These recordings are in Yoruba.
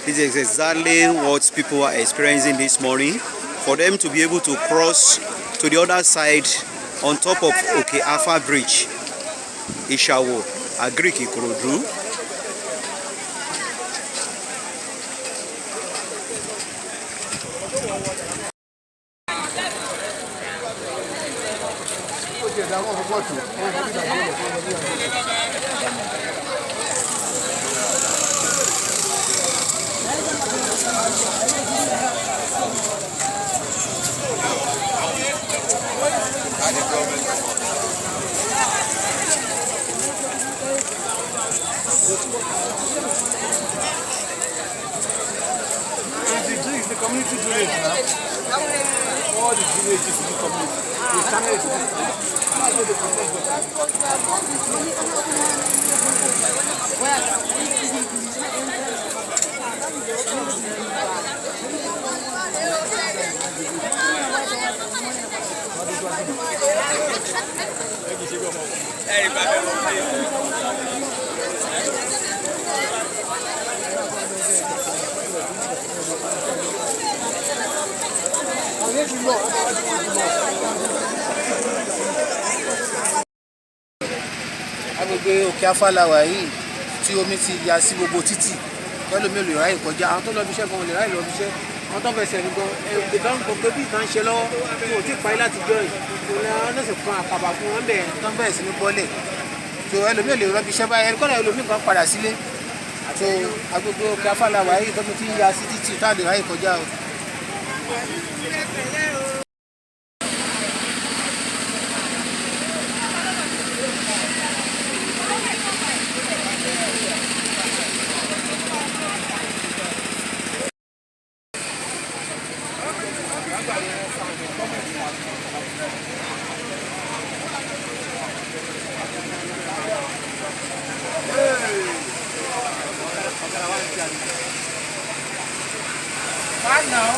This is exactly what people are experiencing this morning. For them to be able to cross to the other side on top of Alfa bridge, ishawo, agric, ikorodu. The community village now. All the villages in the community. The channel is agbègbè òkè Alfa la wà yìí tí omi ti ya sí gbogbo títì pẹ̀lú mi ò lè ráyè kọjá. Àwọn tó lọ bí iṣẹ́ gan lè ráyè lọ bí iṣẹ́. Àwọn tó fẹsẹ̀ ní gan ìbá ń gbọ́ bí ìtàn ṣe lọ́wọ́ tí wọ́n ti parí láti jọ yìí. Ìwọ̀n lọ́sẹ̀ kan àkàbà fún wọn bẹ̀rẹ̀ tán bẹ̀rẹ̀ sí ní bọ́lẹ̀. So ẹlòmíì ò lè rọ bí iṣẹ́ báyìí ẹ̀rí kọ́nà ẹlòmíì kan padà sílé. So agbègbè òkè Alfa la wà yìí tó ti ya sí títì tá lè ráyè kọjá o. Now,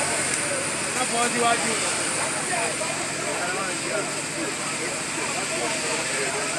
not for you.